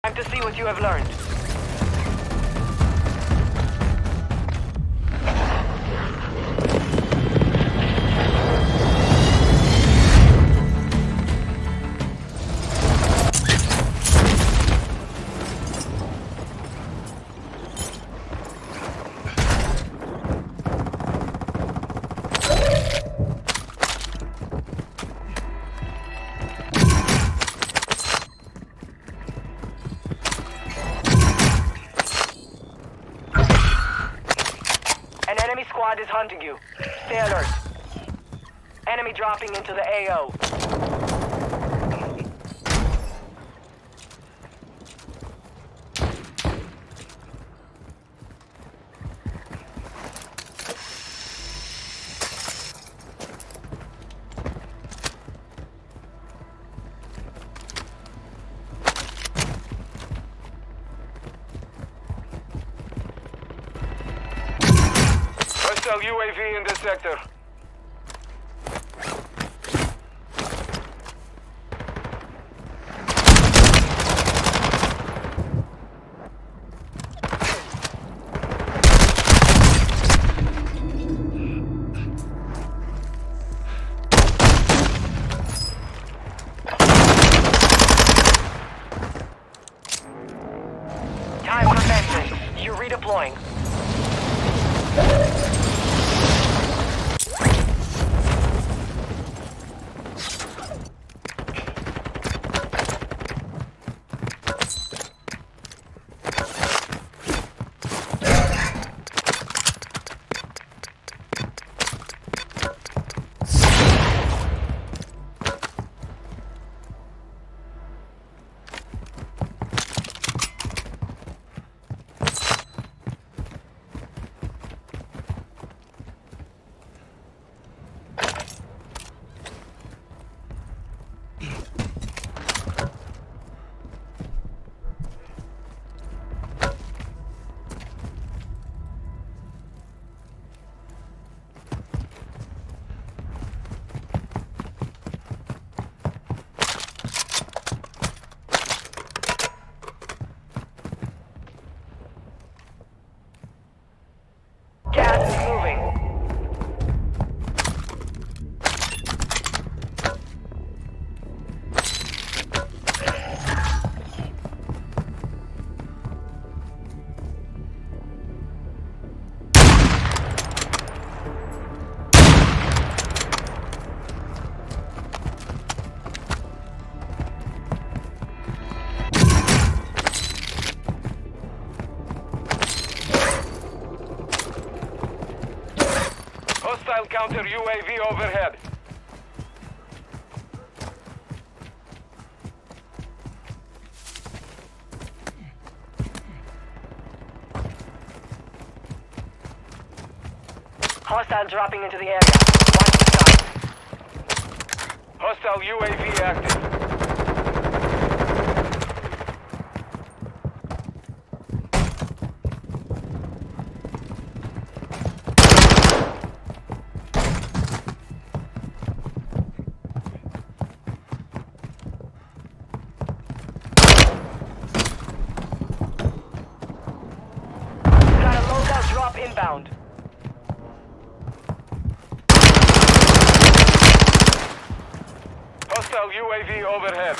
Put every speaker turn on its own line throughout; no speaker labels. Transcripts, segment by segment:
Time to see what you have learned. An enemy squad is hunting you. Stay alert. Enemy dropping into the AO.
Hostile UAV in this sector.
Time for vengeance. You're redeploying. Gas is moving.
Hostile counter UAV overhead.
Hostile dropping into the area. Watch the skies.
Hostile UAV active.
Got a loadout drop inbound.
Hostile UAV overhead.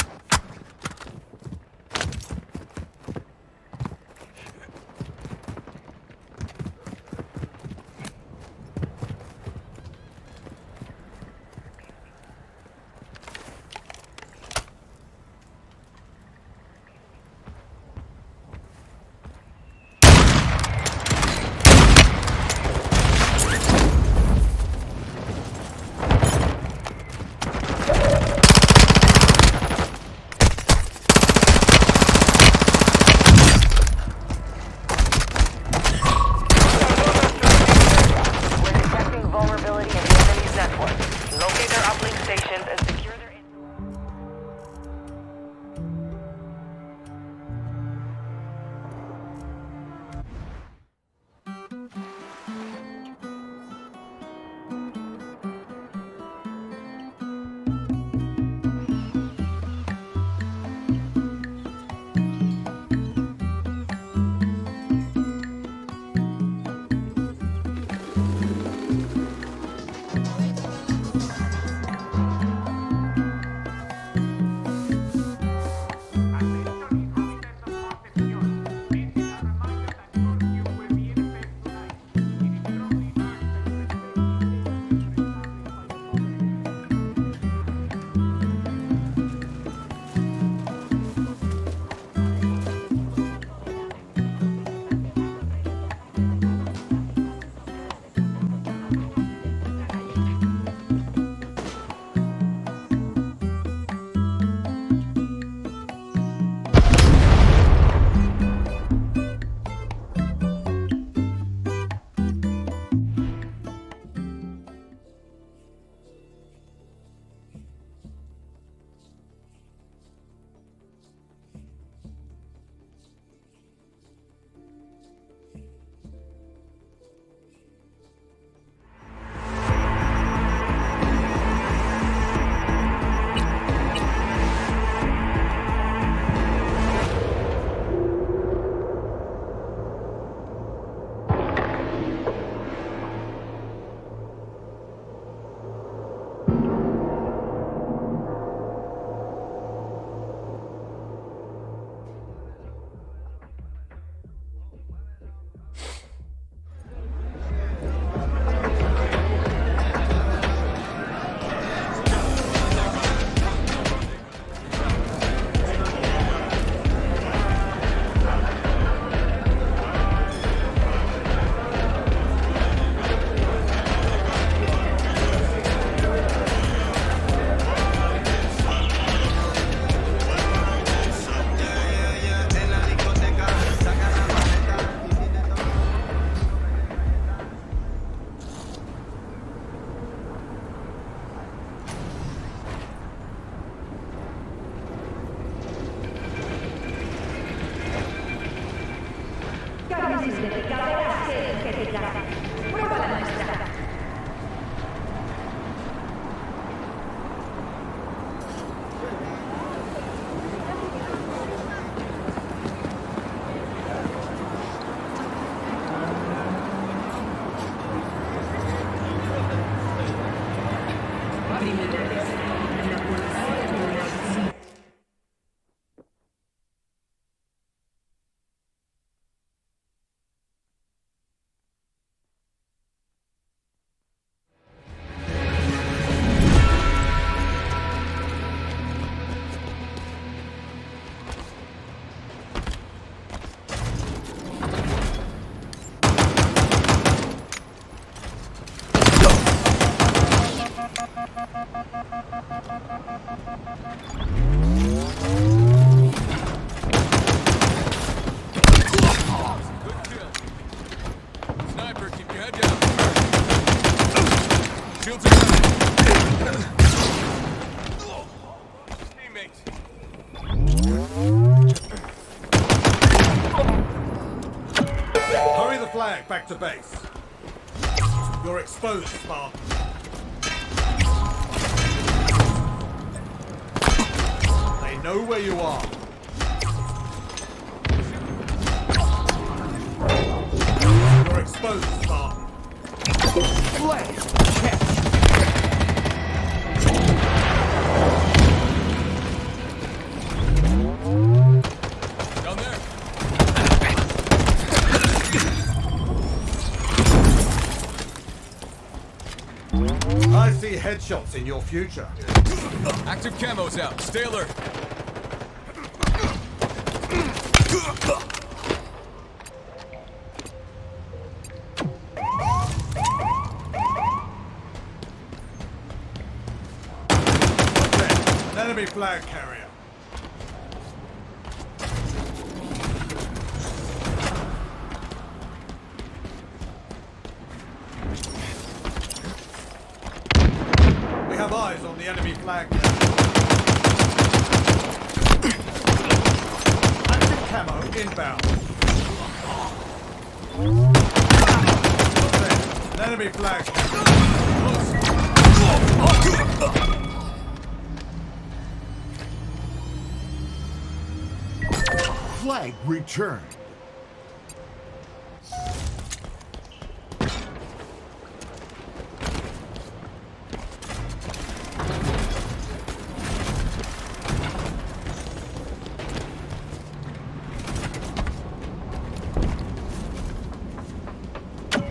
flag back to base. You're exposed, Spartan. They know where you are. You're exposed, Spartan.
Flag captured.
Down there.
I see headshots in your future.
Active camo's out. Stay alert.
An enemy flag carrier. We have eyes on the enemy flag carrier. Active camo inbound. An enemy flag carrier.
Flag returned.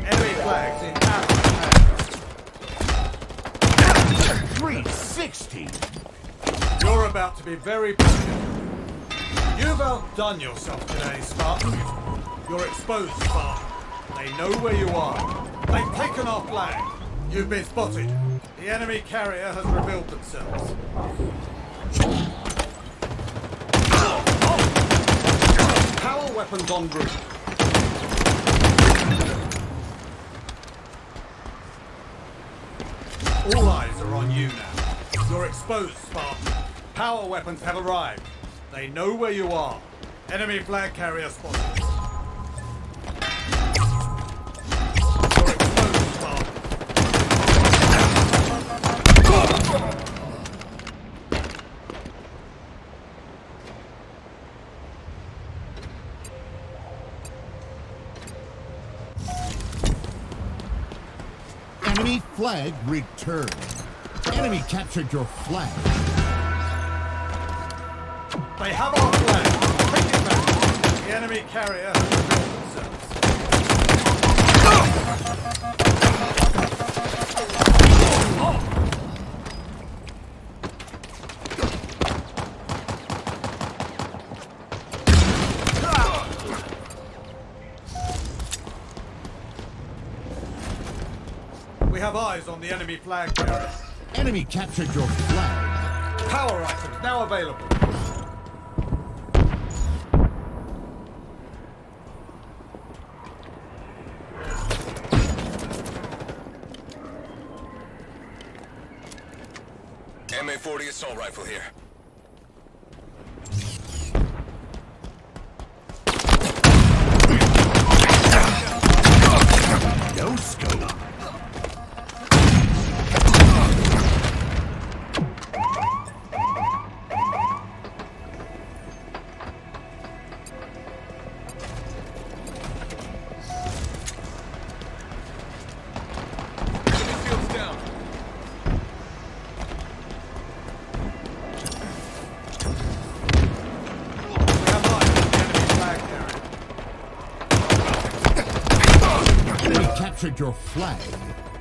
Enemy flags in our
360.
You're about to be very popular. You've outdone yourself today, Spartan. You're exposed, Spartan. They know where you are. They've taken our flag. You've been spotted. The enemy carrier has revealed themselves. Power weapons en route. All eyes are on you now. You're exposed, Spartan. Power weapons have arrived. They know where you are. Enemy flag carrier spotted. You're exposed, Spartan.
Enemy flag returned. Enemy captured your flag.
They have our flag. Take it back. The enemy carrier has revealed themselves. We have eyes on the enemy flag carrier.
Enemy captured your flag.
Power items now available.
MA-40 assault rifle here.
No scope.
Enemy field's down.
We have eyes on the enemy flag carrier.
Enemy captured your flag.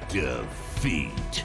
Defeat.